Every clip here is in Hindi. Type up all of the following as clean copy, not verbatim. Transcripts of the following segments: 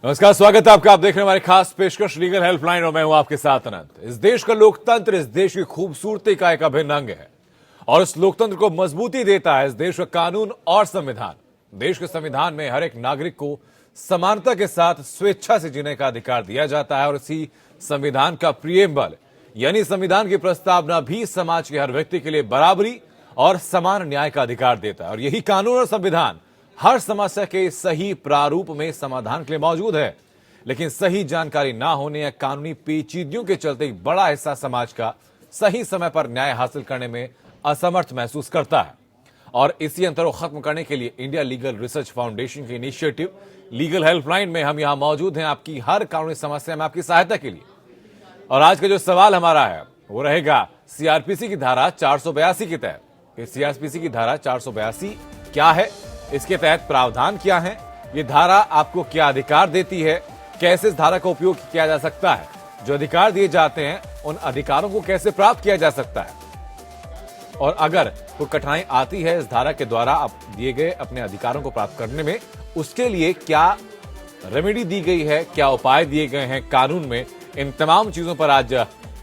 नमस्कार, स्वागत है आपका। आप देख रहे हैं हमारी खास पेशकश लीगल हेल्पलाइन और मैं हूं आपके साथ अनंत। इस देश का लोकतंत्र इस देश की खूबसूरती का एक अभिन्न अंग है और इस लोकतंत्र को मजबूती देता है इस देश का कानून और संविधान। देश के संविधान में हर एक नागरिक को समानता के साथ स्वेच्छा से जीने का अधिकार दिया जाता है और इसी संविधान का प्रियम्बल यानी संविधान की प्रस्तावना भी समाज के हर व्यक्ति के लिए बराबरी और समान न्याय का अधिकार देता है और यही कानून और संविधान हर समस्या के सही प्रारूप में समाधान के लिए मौजूद है। लेकिन सही जानकारी ना होने या कानूनी पेचीदगियों के चलते एक बड़ा हिस्सा समाज का सही समय पर न्याय हासिल करने में असमर्थ महसूस करता है और इसी अंतर को खत्म करने के लिए इंडिया लीगल रिसर्च फाउंडेशन की इनिशिएटिव लीगल हेल्पलाइन में हम यहां मौजूद हैं आपकी हर कानूनी समस्या में आपकी सहायता के लिए। और आज का जो सवाल हमारा है वो रहेगा सीआरपीसी की धारा 482 के तहत। सीआरपीसी की धारा 482 क्या है, इसके तहत प्रावधान क्या है, ये धारा आपको क्या अधिकार देती है, कैसे इस धारा का उपयोग किया जा सकता है, जो अधिकार दिए जाते हैं उन अधिकारों को कैसे प्राप्त किया जा सकता है और अगर कोई कठिनाई आती है इस धारा के द्वारा आप दिए गए अपने अधिकारों को प्राप्त करने में, उसके लिए क्या रेमेडी दी गई है, क्या उपाय दिए गए हैं कानून में। इन तमाम चीजों पर आज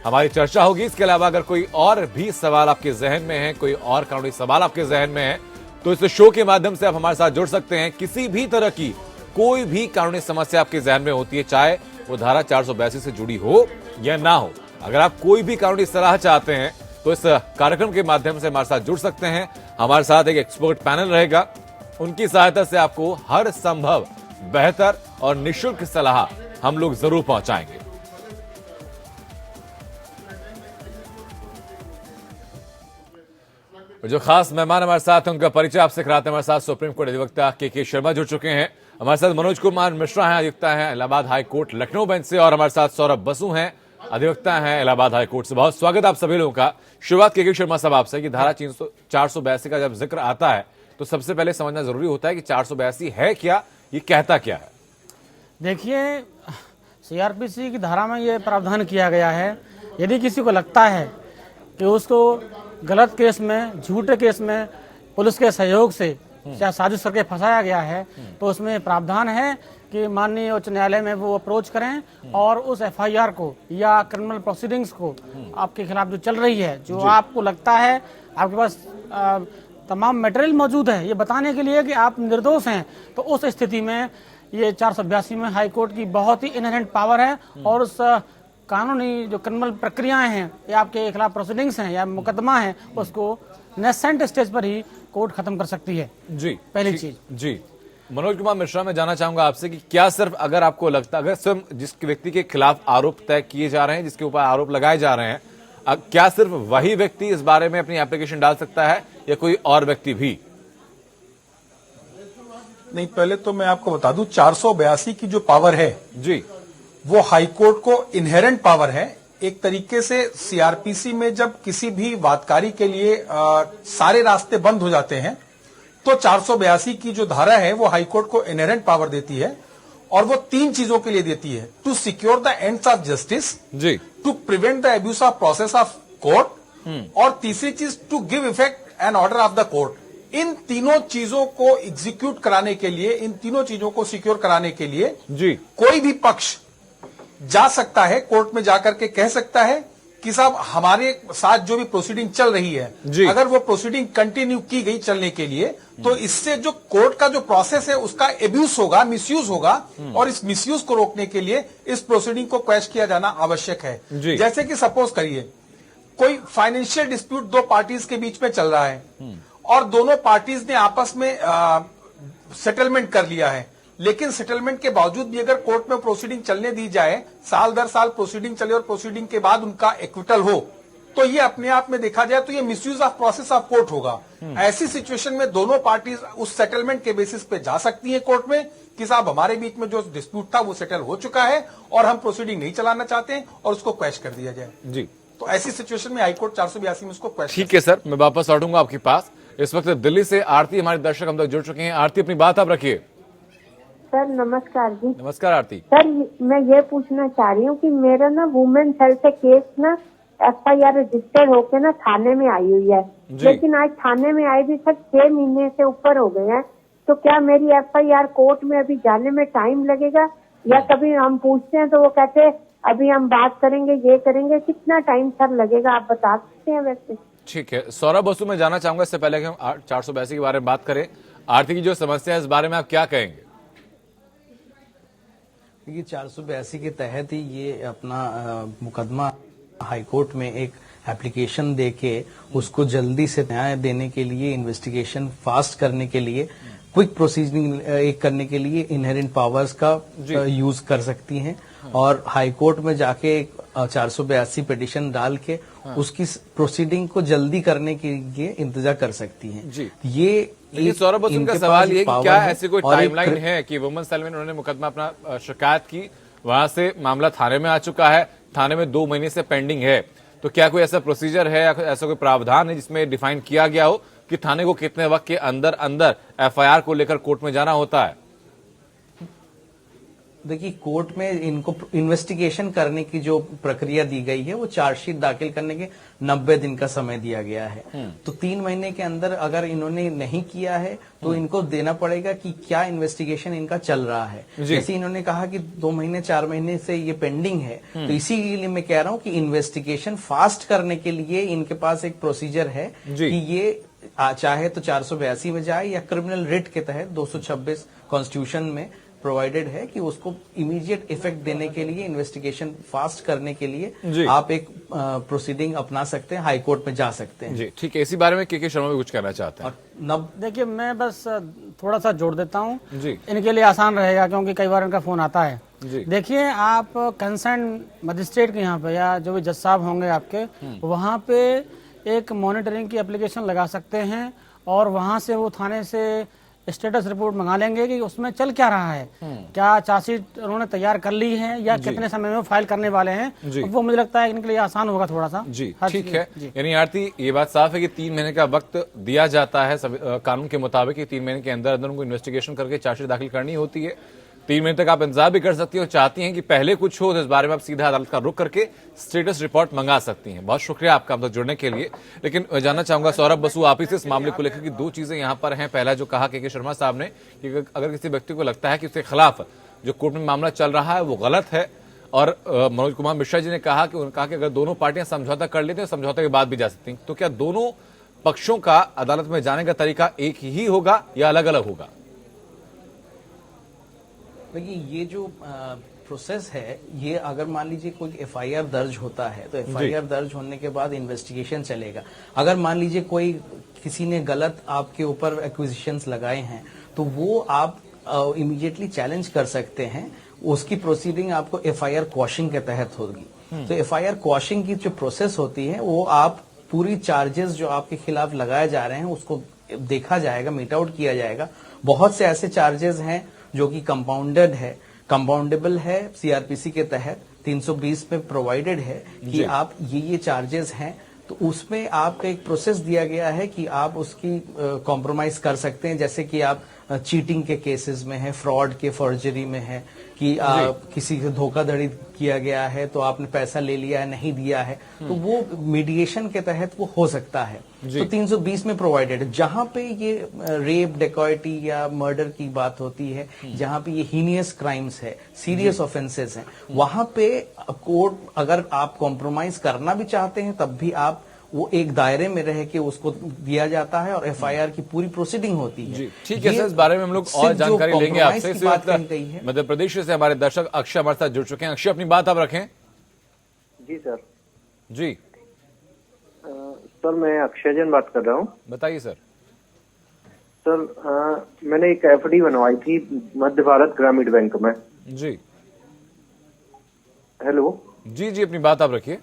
हमारी चर्चा होगी। इसके अलावा अगर कोई और भी सवाल आपके जहन में है, कोई और कानूनी सवाल आपके जहन में है, तो इस शो के माध्यम से आप हमारे साथ जुड़ सकते हैं। किसी भी तरह की कोई भी कानूनी समस्या आपके जहन में होती है, चाहे वो धारा 482 से जुड़ी हो या ना हो, अगर आप कोई भी कानूनी सलाह चाहते हैं तो इस कार्यक्रम के माध्यम से हमारे साथ जुड़ सकते हैं। हमारे साथ एक एक्सपर्ट पैनल रहेगा, उनकी सहायता से आपको हर संभव बेहतर और निःशुल्क सलाह हम लोग जरूर पहुंचाएंगे। जो खास मेहमान हमारे साथ हैं उनका परिचय आपसे कराते हैं। हमारे साथ सुप्रीम कोर्ट अधिवक्ता के शर्मा जुड़ चुके हैं, हमारे साथ मनोज कुमार मिश्रा हैं, अधिवक्ता हैं Allahabad high court Lucknow bench से, और हमारे साथ सौरभ बसु हैं, अधिवक्ता हैं इलाहाबाद हाई कोर्ट से। बहुत स्वागत आप सभी लोगों का। शुरुआत के शर्मा साहब आपसे कि धारा 482 का जब जिक्र आता है तो सबसे पहले समझना जरूरी होता है कि 482 है क्या, ये कहता क्या है। देखिए, सीआरपीसी की धारा में ये प्रावधान किया गया है, यदि किसी को लगता है कि उसको गलत केस में, झूठे केस में पुलिस के सहयोग से या साजिश करके फंसाया गया है, तो उसमें प्रावधान है कि माननीय उच्च न्यायालय में वो अप्रोच करें और उस एफआईआर को या क्रिमिनल प्रोसीडिंग्स को आपके खिलाफ जो चल रही है, जो आपको लगता है आपके पास तमाम मटेरियल मौजूद है ये बताने के लिए कि आप निर्दोष हैं, तो उस स्थिति में ये 482 में हाई कोर्ट की बहुत ही इनहेरेंट पावर है और उस कानूनी जो क्रिमिनल प्रक्रियाएं हैं या आपके खिलाफ प्रोसीडिंग्स हैं या मुकदमा है, उसको नेसेंट स्टेज पर ही कोर्ट खत्म कर सकती है। जी, पहली चीज। जी, मनोज कुमार मिश्रा, मैं जानना चाहूंगा आपसे कि क्या सिर्फ अगर आपको लगता, अगर स्वयं जिस व्यक्ति के खिलाफ आरोप तय किए जा रहे हैं, जिसके ऊपर आरोप लगाए जा रहे हैं, क्या सिर्फ वही व्यक्ति इस बारे में अपनी एप्लीकेशन डाल सकता है या कोई और व्यक्ति भी? नहीं, पहले तो मैं आपको बता दूं 482 की जो पावर है जी, वो हाईकोर्ट को इनहेरेंट पावर है। एक तरीके से सीआरपीसी में जब किसी भी वादकारी के लिए सारे रास्ते बंद हो जाते हैं तो 482 की जो धारा है वो हाईकोर्ट को इनहेरेंट पावर देती है और वो तीन चीजों के लिए देती है: to secure the ends of justice, जी, to prevent the abuse of process of court, और तीसरी चीज to give effect and order of the court. इन तीनों चीजों को एग्जीक्यूट कराने के लिए, इन तीनों चीजों को सिक्योर कराने के लिए जी, कोई भी पक्ष जा सकता है, कोर्ट में जाकर के कह सकता है कि साहब हमारे साथ जो भी प्रोसीडिंग चल रही है, अगर वो प्रोसीडिंग कंटिन्यू की गई चलने के लिए, तो इससे जो कोर्ट का जो प्रोसेस है उसका एब्यूज होगा, मिसयूज होगा, और इस मिसयूज को रोकने के लिए इस प्रोसीडिंग को क्वैश किया जाना आवश्यक है। जैसे कि सपोज करिए कोई फाइनेंशियल डिस्प्यूट दो पार्टीज के बीच में चल रहा है और दोनों पार्टीज ने आपस में सेटलमेंट कर लिया है, लेकिन सेटलमेंट के बावजूद भी अगर कोर्ट में प्रोसीडिंग चलने दी जाए, साल दर साल प्रोसीडिंग चले और प्रोसीडिंग के बाद उनका एक्विटल हो, तो ये अपने आप में देखा जाए तो ये misuse of process of court होगा। ऐसी सिचुएशन में दोनों पार्टीज उस सेटलमेंट के बेसिस पे जा सकती है कोर्ट में कि साहब हमारे बीच में जो डिस्प्यूट था वो सेटल हो चुका है और हम प्रोसीडिंग नहीं चलाना चाहते हैं और उसको क्वैश कर दिया जाए। जी, तो ऐसी सिचुएशन में हाईकोर्ट 482 में उसको क्वैश। ठीक है सर, मैं वापस लौटूंगा आपके पास। इस वक्त दिल्ली से आरती हमारे दर्शक हम तक जुड़ चुके हैं। आरती, अपनी बात आप रखिए। सर नमस्कार जी। नमस्कार आरती। सर मैं ये पूछना चाह रही हूँ कि मेरा ना वुमेन हेल्थ से केस ना एफआईआर रजिस्टर्ड होके ना थाने में आई हुई है, लेकिन आज थाने में आई भी सर 6 महीने से ऊपर हो गए हैं, तो क्या मेरी एफआईआर कोर्ट में अभी जाने में टाइम लगेगा या कभी हम पूछते हैं तो वो कहते हैं अभी हम बात करेंगे, ये करेंगे। कितना टाइम सर लगेगा, आप बता सकते हैं वैसे? ठीक है सौरभ बसु, मैं जानना चाहूंगा इससे पहले कि हम 482 के बारे में बात करें, आर्थिक की जो समस्या है इस बारे में आप क्या कहेंगे? देखिए 482 के तहत ही ये अपना मुकदमा हाईकोर्ट में एक एप्लीकेशन देके उसको जल्दी से न्याय देने के लिए, इन्वेस्टिगेशन फास्ट करने के लिए, क्विक प्रोसीडिंग करने के लिए इनहेरेंट पावर्स का यूज कर सकती हैं और हाईकोर्ट में जाके 482 पिटिशन डाल के उसकी प्रोसीडिंग को जल्दी करने के लिए इंतजार कर सकती हैं। जी। ये सौरभ बसु का सवाल ये कि क्या ऐसी कोई टाइमलाइन है कि वुमेन सेल में उन्होंने मुकदमा अपना शिकायत की, वहां से मामला थाने में आ चुका है, थाने में 2 महीने से पेंडिंग है, तो क्या कोई ऐसा प्रोसीजर है या ऐसा कोई प्रावधान है जिसमें डिफाइन किया गया हो कि थाने को कितने वक्त के अंदर अंदर एफआईआर को लेकर कोर्ट में जाना होता है? देखिए कोर्ट में इनको इन्वेस्टिगेशन करने की जो प्रक्रिया दी गई है वो चार्जशीट दाखिल करने के 90 दिन का समय दिया गया है। तो 3 महीने के अंदर अगर इन्होंने नहीं किया है तो इनको देना पड़ेगा कि क्या इन्वेस्टिगेशन इनका चल रहा है। जैसे इन्होंने कहा कि 2 महीने 4 महीने से ये पेंडिंग है, तो इसीलिए मैं कह रहा हूं कि इन्वेस्टिगेशन फास्ट करने के लिए इनके पास एक प्रोसीजर है कि ये चाहे तो 482 में जाए या क्रिमिनल रिट के तहत 226 कॉन्स्टिट्यूशन में प्रोवाइडेड है कि उसको इमीडिएट इफेक्ट देने के लिए, इन्वेस्टिगेशन फास्ट करने के लिए आप एक प्रोसीडिंग अपना सकते हैं, हाई कोर्ट में जा सकते हैं। जी ठीक है, इसी बारे में के शर्मा भी कुछ कहना चाहते हैं। देखिए मैं बस थोड़ा सा जोड़ देता हूँ, जी इनके लिए आसान रहेगा क्योंकि कई बार इनका फोन आता है। देखिए आप कंसर्न मजिस्ट्रेट के यहाँ पे या जो भी जज साहब होंगे आपके, वहाँ पे एक मॉनिटरिंग की एप्लीकेशन लगा सकते हैं और वहाँ से वो थाने से स्टेटस रिपोर्ट मंगा लेंगे कि उसमें चल क्या रहा है, क्या चार्जशीट उन्होंने तैयार कर ली है या कितने समय में फाइल करने वाले हैं। वो मुझे लगता है इनके लिए आसान होगा थोड़ा सा। जी ठीक है, यानी आरती ये बात साफ है कि 3 महीने का वक्त दिया जाता है कानून के मुताबिक कि 3 महीने के अंदर अंदर उनको इन्वेस्टिगेशन करके चार्जशीट दाखिल करनी होती है। 3 महीने तक आप इंतजार भी कर सकती हैं और चाहती हैं कि पहले कुछ हो तो इस बारे में आप सीधा अदालत का रुख करके स्टेटस रिपोर्ट मंगा सकती हैं। बहुत शुक्रिया आपका हम तक जुड़ने के लिए। लेकिन जानना चाहूंगा सौरभ बसु आप ही से इस मामले को लेकर कि 2 चीजें यहां पर हैं। पहला जो कहा के शर्मा साहब ने कि अगर किसी व्यक्ति को लगता है कि उसके खिलाफ जो कोर्ट में मामला चल रहा है वो गलत है, और मनोज कुमार मिश्रा जी ने कहा कि अगर दोनों पार्टियां समझौता कर लेते हैं समझौते के बाद भी जा सकती हैं, तो क्या दोनों पक्षों का अदालत में जाने का तरीका एक ही होगा या अलग अलग होगा? देखिए ये जो प्रोसेस है, ये अगर मान लीजिए कोई एफआईआर दर्ज होता है तो एफआईआर दर्ज होने के बाद इन्वेस्टिगेशन चलेगा। अगर मान लीजिए कोई किसी ने गलत आपके ऊपर एक्विजिशंस लगाए हैं तो वो आप इमीडिएटली चैलेंज कर सकते हैं। उसकी प्रोसीडिंग आपको एफआईआर क्वॉशिंग के तहत होगी। तो एफआईआर क्वॉशिंग की जो प्रोसेस होती है वो आप पूरी चार्जेस जो आपके खिलाफ लगाए जा रहे हैं उसको देखा जाएगा, मीट आउट किया जाएगा। बहुत से ऐसे चार्जेस हैं जो कि कंपाउंडेड है, कंपाउंडेबल है, सीआरपीसी के तहत 320 में प्रोवाइडेड है कि आप ये चार्जेस हैं, तो उसमें आपका एक प्रोसेस दिया गया है कि आप उसकी कॉम्प्रोमाइज कर सकते हैं। जैसे कि आप चीटिंग के केसेस में है, फ्रॉड के, फॉर्जरी में है कि किसी से धोखाधड़ी किया गया है तो आपने पैसा ले लिया है, नहीं दिया है, तो वो मीडिएशन के तहत वो हो सकता है। तो 320 में प्रोवाइडेड है। जहां पे ये रेप, डेकॉयटी या मर्डर की बात होती है, जहां पे ये हीनियस क्राइम्स है, सीरियस ऑफेंसेस हैं, वहां पे कोर्ट अगर आप कॉम्प्रोमाइज करना भी चाहते हैं तब भी आप वो एक दायरे में रह के उसको दिया जाता है और एफआईआर की पूरी प्रोसीडिंग होती है। ठीक है सर, इस बारे में हम लोग और जानकारी लेंगे आपसे। मध्य प्रदेश से हमारे दर्शक अक्षय हमारे साथ जुड़ चुके हैं। अक्षय अपनी बात आप रखें। जी सर। जी सर मैं अक्षय जैन बात कर रहा हूँ। बताइए सर। सर मैंने एक एफडी बनवाई थी मध्य भारत ग्रामीण बैंक में। जी हेलो। जी जी अपनी बात आप रखिए।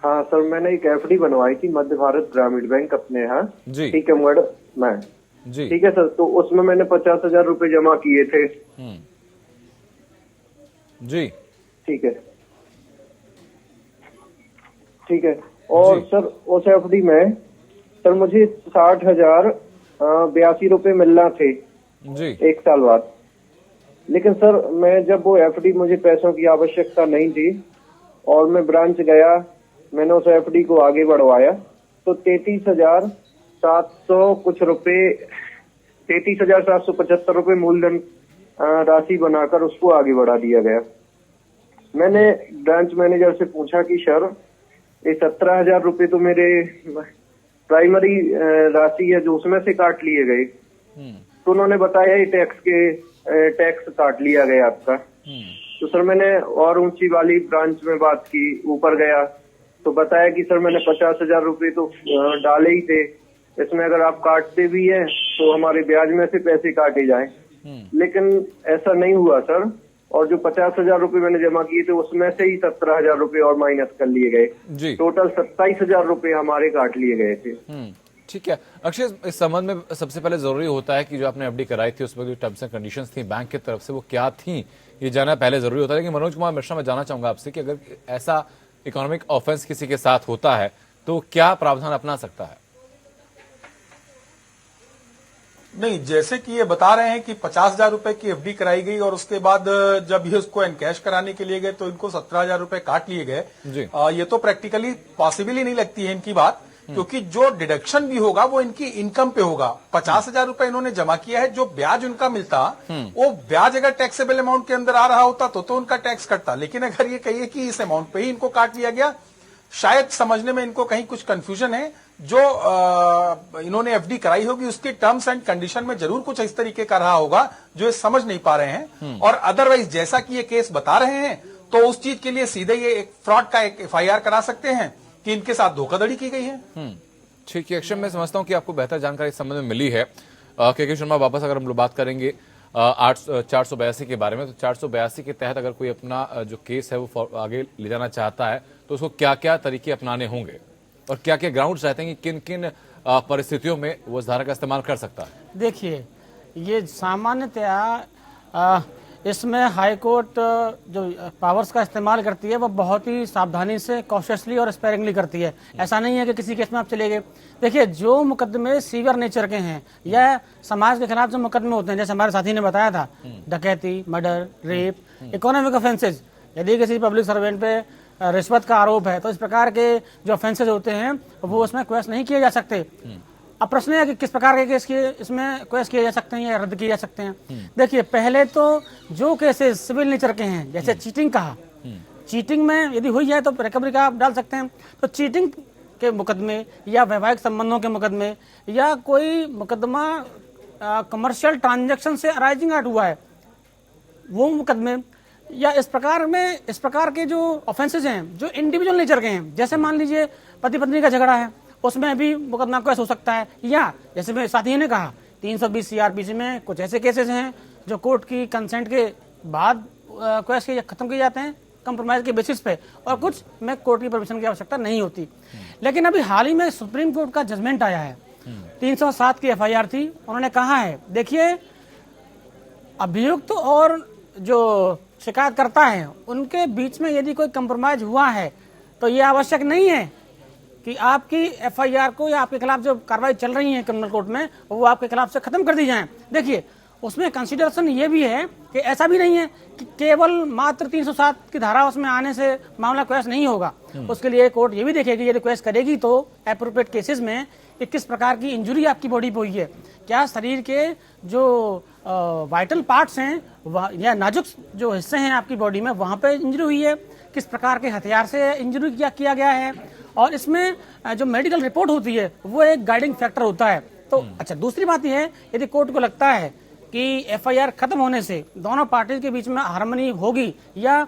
हाँ सर, मैंने एक एफडी बनवाई थी मध्य भारत ग्रामीण बैंक अपने यहाँ टीकमगढ़ में। जी ठीक है सर, तो उसमें मैंने 50,000 रुपए जमा किए थे। जी ठीक है, ठीक है। और सर उस एफडी में सर मुझे 60,082 रुपए मिलना थे जी 1 साल बाद। लेकिन सर मैं जब वो एफडी, मुझे पैसों की आवश्यकता नहीं थी और मैं ब्रांच गया, मैंने उस एफडी को आगे बढ़वाया तो 33,700 कुछ रुपए, 33,775 रुपए मूलधन राशि बनाकर उसको आगे बढ़ा दिया गया। मैंने ब्रांच मैनेजर से पूछा कि सर ये 17,000 रुपये तो मेरे प्राइमरी राशि है जो उसमें से काट लिए गए। तो उन्होंने बताया ये टैक्स काट लिया गया आपका। तो सर मैंने और ऊंची वाली ब्रांच में बात की, ऊपर गया तो बताया कि सर मैंने 50,000 रुपये तो डाले ही थे, इसमें अगर आप काटते भी हैं तो हमारे ब्याज में से पैसे काटे जाएं। लेकिन ऐसा नहीं हुआ सर, और जो 50,000 रुपये मैंने जमा किए थे उसमें से ही 17,000 रुपये और माइनस कर लिए गए। जी टोटल 27,000 रुपये हमारे काट लिए गए थे। ठीक है अक्षय, इस संबंध में सबसे पहले जरूरी होता है कि जो आपने एफडी कराई थी उसमें जो टर्म्स एंड कंडीशंस थी बैंक की तरफ से वो क्या थी, ये जानना पहले जरूरी होता है। लेकिन मनोज कुमार मिश्रा, मैं जानना चाहूंगा आपसे कि अगर ऐसा इकोनॉमिक ऑफेंस किसी के साथ होता है तो क्या प्रावधान अपना सकता है? नहीं, जैसे कि ये बता रहे हैं कि 50,000 रुपए की एफडी कराई गई और उसके बाद जब ये उसको एनकैश कराने के लिए गए तो इनको 17,000 रुपए काट लिए गए। ये तो प्रैक्टिकली पॉसिबल ही नहीं लगती है इनकी बात, क्योंकि जो डिडक्शन भी होगा वो इनकी इनकम पे होगा। 50,000 रुपए इन्होंने जमा किया है, जो ब्याज उनका मिलता वो ब्याज अगर टैक्सेबल अमाउंट के अंदर आ रहा होता तो उनका टैक्स कटता। लेकिन अगर ये कहिए कि इस अमाउंट पे ही इनको काट लिया गया, शायद समझने में इनको कहीं कुछ कंफ्यूजन है। जो इन्होंने एफडी कराई होगी उसके टर्म्स एंड कंडीशन में जरूर कुछ इस तरीके का रहा होगा जो ये समझ नहीं पा रहे हैं। और अदरवाइज जैसा कि ये केस बता रहे हैं तो उस चीज के लिए सीधे ये एक फ्रॉड का एक एफआईआर करा सकते हैं कि इनके साथ धोखाधड़ी की गई है। ठीक है अक्षय, मैं समझता हूं कि आपको बेहतर जानकारी इस संबंध में मिली है। के शर्मा, वापस अगर हम लोग बात करेंगे 482 के बारे में, तो 482 के तहत अगर कोई अपना जो केस है वो आगे ले जाना चाहता है तो उसको क्या क्या तरीके अपनाने होंगे और क्या क्या ग्राउंड्स रहते हैं कि किन किन परिस्थितियों में वो इस धारा का इस्तेमाल कर सकता है? देखिए, ये सामान्यतया इसमें हाई कोर्ट जो पावर्स का इस्तेमाल करती है वो बहुत ही सावधानी से, कॉशियसली और स्पेयरिंगली करती है। ऐसा नहीं है कि किसी केस में आप चले गए। देखिए, जो मुकदमे सीवियर नेचर के हैं या समाज के खिलाफ जो मुकदमे होते हैं, जैसे हमारे साथी ने बताया था, डकैती, मर्डर, रेप, इकोनॉमिक ऑफेंसेज, यदि किसी पब्लिक सर्वेंट पे रिश्वत का आरोप है तो इस प्रकार के जो ऑफेंसेज होते हैं वो उसमें क्वेश्चन नहीं किए जा सकते। अब प्रश्न है कि किस प्रकार के केस इसमें क्वेश्चन किए जा सकते हैं या रद्द किए जा सकते हैं। देखिए, पहले तो जो केसेस सिविल नेचर के हैं, जैसे चीटिंग कहा, चीटिंग में यदि हुई है तो रिकवरी का आप डाल सकते हैं। तो चीटिंग के मुकदमे या वैवाहिक संबंधों के मुकदमे या कोई मुकदमा कमर्शियल ट्रांजैक्शन से अराइजिंग आउट हुआ है वो मुकदमे, या इस प्रकार के जो ऑफेंसेज हैं जो इंडिविजुअल नेचर के हैं, जैसे मान लीजिए पति पत्नी का झगड़ा है उसमें भी मुकदमा केस हो सकता है। या जैसे मेरे साथी ने कहा 320 सीआरपीसी में कुछ ऐसे केसेस हैं जो कोर्ट की कंसेंट के बाद केस खत्म किए जाते हैं कंप्रोमाइज के बेसिस पे, और कुछ में कोर्ट की परमिशन की आवश्यकता नहीं होती। लेकिन अभी हाल ही में सुप्रीम कोर्ट का जजमेंट आया है, 307 की एफआईआर थी। उन्होंने कहा है, देखिए, अभियुक्त और जो शिकायत करता है उनके बीच में यदि कोई कंप्रोमाइज हुआ है तो ये आवश्यक नहीं है कि आपकी एफआईआर को या आपके खिलाफ जो कार्रवाई चल रही है क्रिमिनल कोर्ट में वो आपके खिलाफ से खत्म कर दी जाए। देखिए, उसमें कंसीडरेशन ये भी है कि ऐसा भी नहीं है कि केवल मात्र 307 की धारा उसमें आने से मामला क्वेश्चन नहीं होगा। उसके लिए कोर्ट ये भी देखेगी, यदि क्वेश्चन करेगी तो एप्रोप्रिएट केसेस में कि किस प्रकार की इंजुरी आपकी बॉडी पे हुई है, क्या शरीर के जो वाइटल पार्ट्स हैं या नाजुक जो हिस्से हैं आपकी बॉडी में वहां पे इंजरी हुई है, किस प्रकार के हथियार से इंजरी किया गया है, और इसमें जो मेडिकल रिपोर्ट होती है वो एक गाइडिंग फैक्टर होता है। तो अच्छा, दूसरी बात यह है, यदि कोर्ट को लगता है कि एफआईआर खत्म होने से दोनों पार्टीज के बीच में हार्मनी होगी, या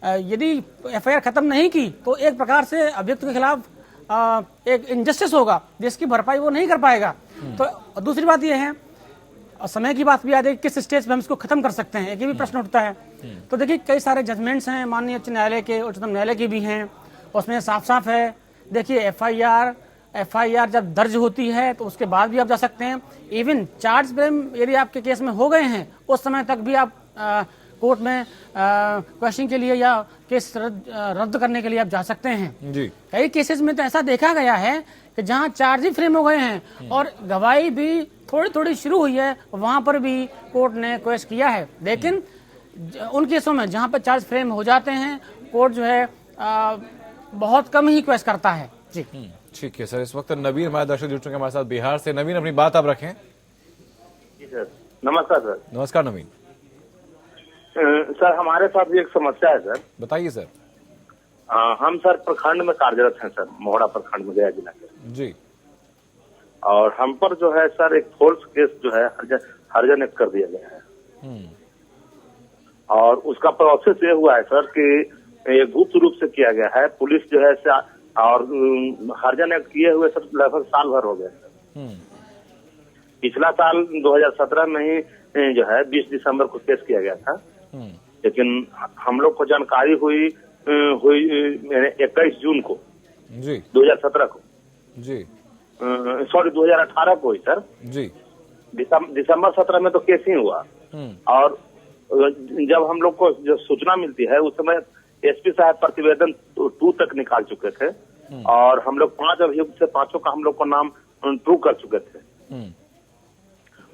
यदि एफआईआर खत्म नहीं की तो एक प्रकार से अभियुक्त के खिलाफ एक इनजस्टिस होगा जिसकी भरपाई वो नहीं कर पाएगा। तो दूसरी बात यह है, समय की बात भी आ जाएगी, किस स्टेज पे हम इसको खत्म कर सकते हैं, ये भी प्रश्न उठता है। तो देखिए, कई सारे जजमेंट्स हैं माननीय उच्च न्यायालय के, उच्चतम न्यायालय की भी हैं, उसमें साफ साफ है। देखिए, एफआईआर जब दर्ज होती है तो उसके बाद भी आप जा सकते हैं। इवन चार्ज फ्रेम यदि आपके केस में हो गए हैं उस समय तक भी आप कोर्ट में क्वेश्चन के लिए या केस रद्द करने के लिए आप जा सकते हैं जी। कई केसेस में तो ऐसा देखा गया है कि जहां चार्ज ही फ्रेम हो गए हैं और गवाही भी थोड़ी थोड़ी शुरू हुई है, वहां पर भी कोर्ट ने क्वेश्चन किया है। लेकिन उन केसों में जहां पर चार्ज फ्रेम हो जाते हैं कोर्ट जो है बहुत कम ही क्वेश्चन करता है जी। ठीक है सर, इस वक्त नवीन हमारे दर्शक जुड़ चुके हैं हमारे साथ बिहार से। नवीन, अपनी बात आप रखें। जी सर। नमस्कार सर। नमस्कार नवीन, सर हमारे साथ भी एक समस्या है सर। बताइए सर। हम सर प्रखंड में कार्यरत हैं सर, मोहड़ा प्रखंड में, गया जिला के जी। और हम पर जो है सर एक फोर्स केस जो है हरजन कर दिया गया है। और उसका प्रोसेस ये हुआ है सर कि ये गुप्त रूप से किया गया है। पुलिस जो है और हरजन किए हुए सर लगभग साल भर हो गए सर। पिछला साल 2017 में ही जो है 20 दिसंबर को केस किया गया था, लेकिन हम लोग को जानकारी हुई 21 जून को जी 2017 को जी 2018 को ही सर जी। दिसंबर 17 में तो केस ही हुआ। और जब हम लोग को जो सूचना मिलती है उस समय एसपी साहब प्रतिवेदन 2 तक निकाल चुके थे और हम लोग 5 अभियुक्त से 5 का हम लोग को नाम ट्रू कर चुके थे।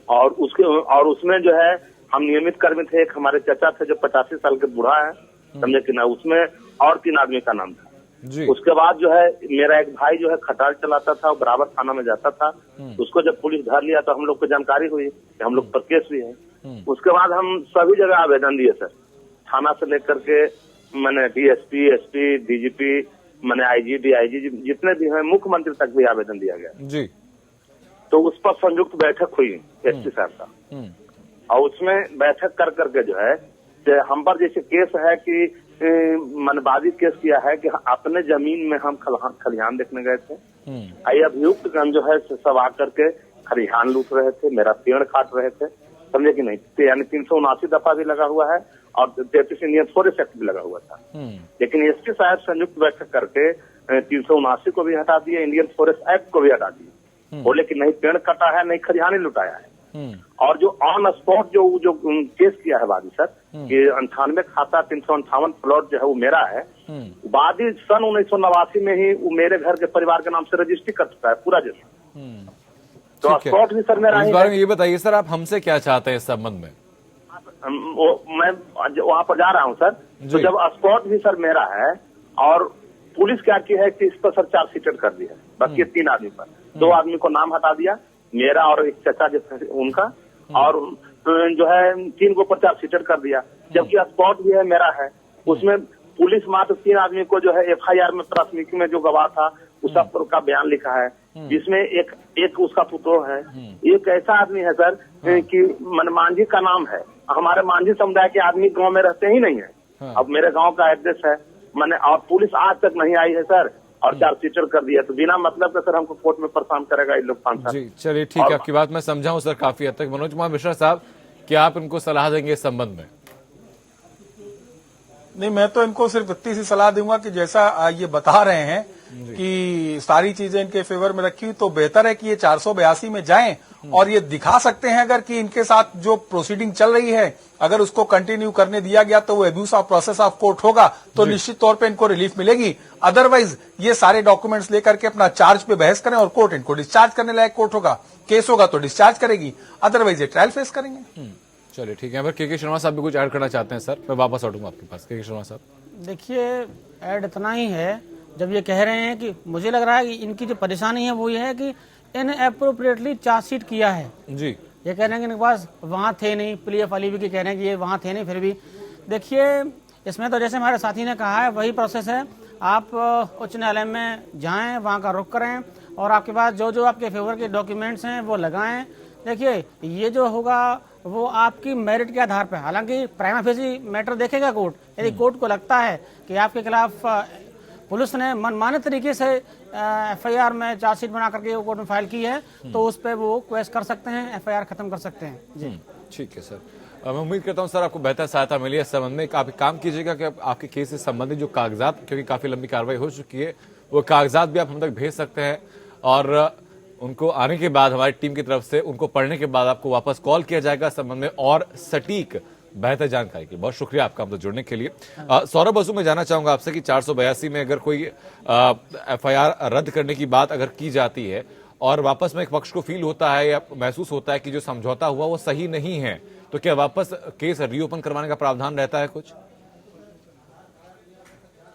और उसमें जो है हम नियमित कर्मी थे। एक हमारे चाचा थे जो 85 साल के बूढ़ा है, समझे कि ना, उसमें और 3 आदमी का नाम था जी। उसके बाद जो है मेरा एक भाई जो है खटाल चलाता था, बराबर थाना में जाता था। उसको जब पुलिस धर लिया तो हम लोग को जानकारी हुई कि हम लोग पर केस भी है। उसके बाद हम सभी जगह आवेदन दिए सर, थाना से लेकर के मैंने डीएसपी, एसपी, डीजीपी, मैंने आईजी, डीआईजी जितने भी हैं, मुख्यमंत्री तक भी आवेदन दिया गया जी। तो उस पर संयुक्त बैठक हुई एसपी साहब का, और उसमें बैठक कर करके जो है हम पर जैसे केस है कि मनबाजी केस किया है कि अपने जमीन में हम खलिहान देखने गए थे। आई अभियुक्त गण जो है सब आकर के खलिहान लूट रहे थे, मेरा पेड़ काट रहे थे, समझे कि नहीं। यानी 379 दफा भी लगा हुआ है और 33 इंडियन फॉरेस्ट एक्ट भी लगा हुआ था। लेकिन एसपी साहब संयुक्त बैठक करके 379 को भी हटा दिए, इंडियन फॉरेस्ट एक्ट को भी हटा दिए। बोले कि नहीं पेड़ कटा है, नहीं खलिहान लुटाया है। और जो ऑन स्पॉट जो केस किया है वादी सर कि 98 खाता 358 प्लॉट जो है वो मेरा है, वादी सन 1989 में ही वो मेरे घर के परिवार के नाम से रजिस्ट्री कर चुका है पूरा जमीन। तो स्पॉट भी सर मेरा। इस बारे में ये बताइए सर, आप हमसे क्या चाहते हैं इस संबंध में? मैं वहाँ पर जा रहा हूँ सर। तो जब स्पॉट भी सर मेरा है और पुलिस क्या की है कि इस पर सर चार्जशीटेड कर दिया, बस ये 3 आदमी पर, 2 आदमी को नाम हटा दिया, मेरा और एक चाचा जो उनका, और जो है 3 को पर चार्जशीटेड कर दिया, जबकि स्पॉट भी है मेरा है। उसमें पुलिस मात्र 3 आदमी को जो है एफआईआर में प्राथमिकी में जो गवाह था उस सब का बयान लिखा है, जिसमें एक उसका पुत्र है। एक ऐसा आदमी है सर कि मांझी का नाम है, हमारे मांझी समुदाय के आदमी गांव में रहते ही नहीं है। अब मेरे गांव का एड्रेस है मैंने, और पुलिस आज तक नहीं आई है सर, और चार्जशीटेड कर दिया। तो बिना मतलब का सर हमको कोर्ट में परेशान करेगा ये लोग 5 साल। जी चलिए ठीक है, आपकी बात मैं समझा हूं सर काफी हद तक। मनोज कुमार मिश्रा साहब, क्या आप इनको सलाह देंगे इस संबंध में? नहीं, मैं तो इनको सिर्फ इतनी सी सलाह दूंगा कि जैसा ये बता रहे हैं कि सारी चीजें इनके फेवर में रखी हुई, तो बेहतर है कि ये 482 में जाएं और ये दिखा सकते हैं अगर कि इनके साथ जो प्रोसीडिंग चल रही है अगर उसको कंटिन्यू करने दिया गया तो वो abuse of process of court होगा, तो निश्चित तौर पे इनको रिलीफ मिलेगी। अदरवाइज ये सारे डॉक्यूमेंट्स लेकर के अपना चार्ज पे बहस करें और कोर्ट इनको डिस्चार्ज करने लायक कोर्ट होगा, केस होगा तो डिस्चार्ज करेगी, अदरवाइज ये ट्रायल फेस करेंगे। चलिए ठीक है। के शर्मा साहब भी कुछ ऐड करना चाहते हैं सर? मैं वापस आऊंगा आपके पास। के शर्मा साहब देखिए, ऐड इतना ही है, जब ये कह रहे हैं कि मुझे लग रहा है कि इनकी जो परेशानी है वो ये है कि इनएप्रोप्रिएटली चार्जशीट किया है जी। ये कह रहे हैं कि इनके पास वहाँ थे नहीं, प्लीएफ अली भी कह रहे हैं कि ये वहाँ थे नहीं। फिर भी देखिए, इसमें तो जैसे हमारे साथी ने कहा है वही प्रोसेस है, आप उच्च न्यायालय में जाएं, वहाँ का रुख करें और आपके पास जो आपके फेवर के डॉक्यूमेंट्स हैं वो लगाएं। देखिए, ये जो होगा वो आपकी मेरिट के आधार पर, हालांकि प्राइमा फेसी मैटर देखेगा कोर्ट। यदि कोर्ट को लगता है कि आपके खिलाफ पुलिस ने मनमाने तरीके से एफआईआर में चार्जशीट बना करके वो कोर्ट में फाइल की है, तो उस पर वो क्वेश्चन कर सकते हैं, एफआईआर खत्म कर सकते हैं जी। ठीक है सर, मैं उम्मीद करता हूं सर आपको बेहतर सहायता मिली इस संबंध में। आप काम कीजिएगा कि आपके केस से संबंधित जो कागजात, क्योंकि काफी लंबी कार्रवाई हो चुकी है, वो कागजात भी आप हम तक भेज सकते हैं और उनको आने के बाद हमारी टीम की तरफ से उनको पढ़ने के बाद आपको वापस कॉल किया जाएगा इस संबंध में और सटीक बेहतर जानकारी के लिए। बहुत शुक्रिया आपका हमसे जुड़ने के लिए। सौरभ बसु, मैं जानना चाहूंगा आपसे कि 482 में अगर कोई एफआईआर रद्द करने की बात अगर की जाती है और वापस में एक पक्ष को फील होता है या महसूस होता है कि जो समझौता हुआ वो सही नहीं है, तो क्या वापस केस रीओपन करवाने का प्रावधान रहता है कुछ?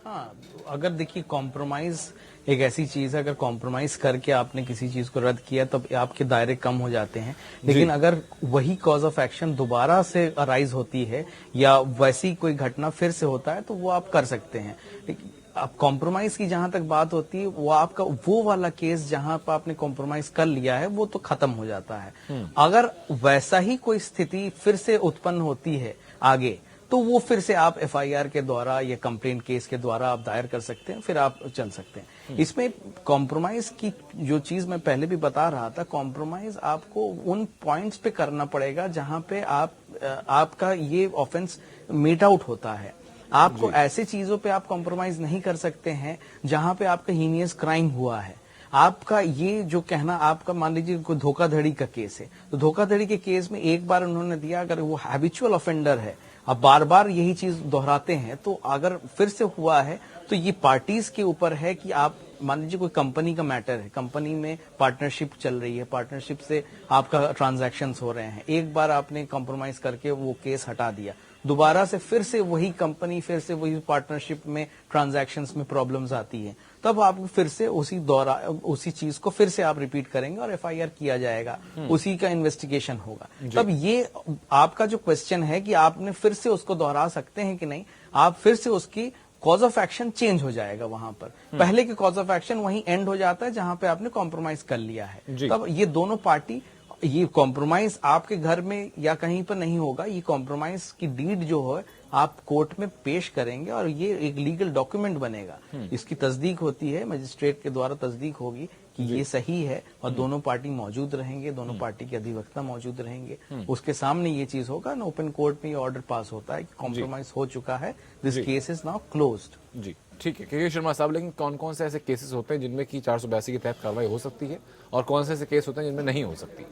हाँ, अगर देखिए कॉम्प्रोमाइज एक ऐसी चीज है, अगर कॉम्प्रोमाइज करके आपने किसी चीज को रद्द किया तब आपके दायरे कम हो जाते हैं, लेकिन अगर वही कॉज ऑफ एक्शन दोबारा से अराइज होती है या वैसी कोई घटना फिर से होता है तो वो आप कर सकते हैं। लेकिन अब कॉम्प्रोमाइज की जहां तक बात होती है, वो आपका वो वाला केस जहां पर आपने कॉम्प्रोमाइज कर लिया है वो तो खत्म हो जाता है। अगर वैसा ही कोई स्थिति फिर से उत्पन्न होती है आगे, तो वो फिर से आप एफआईआर के द्वारा या कंप्लेंट केस के द्वारा आप दायर कर सकते हैं, फिर आप चल सकते हैं। इसमें कॉम्प्रोमाइज की जो चीज मैं पहले भी बता रहा था, कॉम्प्रोमाइज आपको उन पॉइंट्स पे करना पड़ेगा जहां पे आपका ये ऑफेंस मीट आउट होता है। आपको ऐसे चीजों पे आप कॉम्प्रोमाइज नहीं कर सकते हैं जहां पे आपका हीनियस क्राइम हुआ है। आपका ये जो कहना, आपका मान लीजिए कोई धोखाधड़ी का केस है, तो धोखाधड़ी के केस में एक बार उन्होंने दिया, अगर वो हैबिचुअल ऑफेंडर है, अब बार बार यही चीज दोहराते हैं, तो अगर फिर से हुआ है तो ये पार्टीज के ऊपर है कि आप मान लीजिए कोई कंपनी का मैटर है, कंपनी में पार्टनरशिप चल रही है, पार्टनरशिप से आपका ट्रांजैक्शंस हो रहे हैं, एक बार आपने कॉम्प्रोमाइज करके वो केस हटा दिया, दोबारा से फिर से वही कंपनी, फिर से वही पार्टनरशिप में ट्रांजैक्शंस में प्रॉब्लम्स आती है, तब आप फिर से उसी चीज को फिर से आप रिपीट करेंगे और एफआईआर किया जाएगा, उसी का इन्वेस्टिगेशन होगा। तब ये आपका जो क्वेश्चन है कि आपने फिर से उसको दोहरा सकते हैं कि नहीं, आप फिर से उसकी कॉज ऑफ एक्शन चेंज हो जाएगा वहां पर। पहले के कॉज ऑफ एक्शन वहीं एंड हो जाता है जहां पे आपने कॉम्प्रोमाइज कर लिया है। तब ये दोनों पार्टी, ये कॉम्प्रोमाइज आपके घर में या कहीं पर नहीं होगा, ये कॉम्प्रोमाइज की डीड जो है आप कोर्ट में पेश करेंगे और ये एक लीगल डॉक्यूमेंट बनेगा। इसकी तस्दीक होती है, मजिस्ट्रेट के द्वारा तस्दीक होगी कि ये सही है और दोनों पार्टी मौजूद रहेंगे, दोनों पार्टी के अधिवक्ता मौजूद रहेंगे, उसके सामने ये चीज होगा ना, ओपन कोर्ट में ये ऑर्डर पास होता है कि कॉम्प्रोमाइज हो चुका है, this case is now closed. जी ठीक है के शर्मा साहब, लेकिन कौन कौन से ऐसे केसेस होते हैं जिनमें की 482 के तहत कार्रवाई हो सकती है और कौन से ऐसे केस होते हैं जिनमें नहीं हो सकती?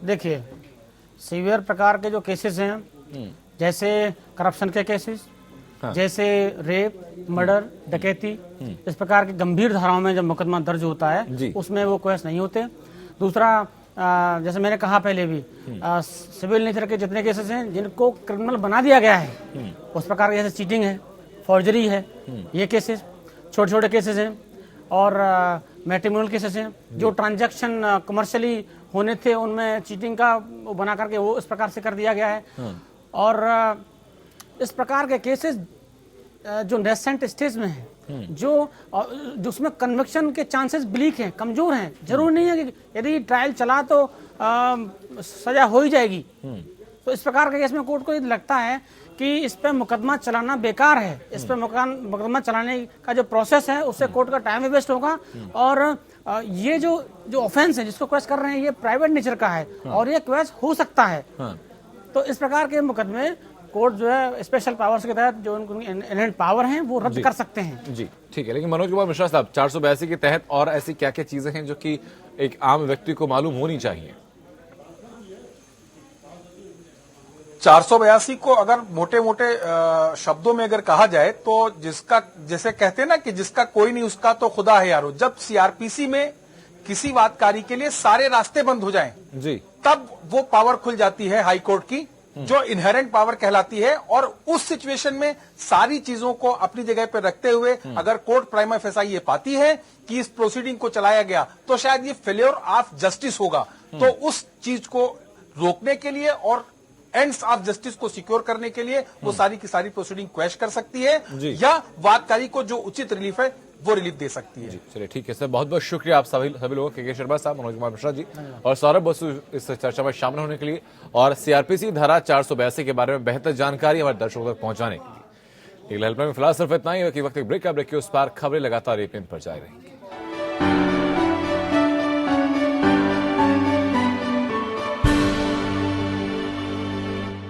देखिए, सीवियर प्रकार के जो केसेस हैं, जैसे करप्शन के केसेस, जैसे रेप, मर्डर, डकैती, इस प्रकार की गंभीर धाराओं में जब मुकदमा दर्ज होता है उसमें वो केस नहीं होते। दूसरा, जैसे मैंने कहा पहले भी, सिविल नेचर के जितने केसेस हैं जिनको क्रिमिनल बना दिया गया है, उस प्रकार के, जैसे चीटिंग है, फॉर्जरी है, ये केसेस छोटे छोटे केसेस हैं। और मैट्रिमोनियल केसेस हैं, जो ट्रांजैक्शन कमर्शियली होने थे उनमें चीटिंग का वो बना करके वो इस प्रकार से कर दिया गया है। और इस प्रकार के केसेस जो नेसेंट स्टेज में हैं, जो उसमें कन्विक्शन के चांसेस ब्लीक हैं, कमजोर हैं, जरूरी नहीं है कि यदि ट्रायल चला तो सजा हो ही जाएगी। तो इस प्रकार के केस में कोर्ट को ये लगता है कि इस पे मुकदमा चलाना बेकार है, इस पे मुकदमा चलाने का जो प्रोसेस है उससे कोर्ट का टाइम वेस्ट होगा। और ये जो ऑफेंस है जिसको क्वेश्चन कर रहे हैं, ये प्राइवेट नेचर का है और ये क्वेश्चन हो सकता है। तो इस प्रकार के मुकदमे कोर्ट जो है स्पेशल पावर्स के तहत जो उनकी इनहेरेंट पावर हैं वो रद्द कर सकते हैं। जी ठीक है, लेकिन मनोज कुमार मिश्रा साहब, 482 के तहत और ऐसी क्या क्या चीजें हैं जो कि एक आम व्यक्ति को मालूम होनी चाहिए? 482 को अगर मोटे मोटे शब्दों में अगर कहा जाए तो जिसका, जैसे कहते हैं ना कि जिसका कोई नहीं उसका तो खुदा है यारो, जब सीआरपीसी में किसी वादकारी के लिए सारे रास्ते बंद हो जाएं, जी, तब वो पावर खुल जाती है हाई कोर्ट की, जो इनहेरेंट पावर कहलाती है। और उस सिचुएशन में सारी चीजों को अपनी जगह पर रखते हुए अगर कोर्ट प्राइमा फेसाई ये पाती है कि इस प्रोसीडिंग को चलाया गया तो शायद ये फेलियर ऑफ जस्टिस होगा, तो उस चीज को रोकने के लिए और एंड्स ऑफ जस्टिस को सिक्योर करने के लिए वो सारी की सारी प्रोसीडिंग क्वैश कर सकती है या वादकारी को जो उचित रिलीफ है वो रिलीफ दे सकती है। चलिए ठीक है सर, बहुत बहुत शुक्रिया आप सभी लोगों के शर्मा साहब, मनोज कुमार मिश्रा जी और सौरभ बसु इस चर्चा में शामिल होने के लिए और सीआरपीसी धारा 482 के बारे में बेहतर जानकारी हमारे दर्शकों तक पहुंचाने के लिए। हेल्पलाइन में फिलहाल सिर्फ इतना ही है कि वक्त एक ब्रेक के उस पार खबरें लगातार एपीएन पर जारी रहेंगी।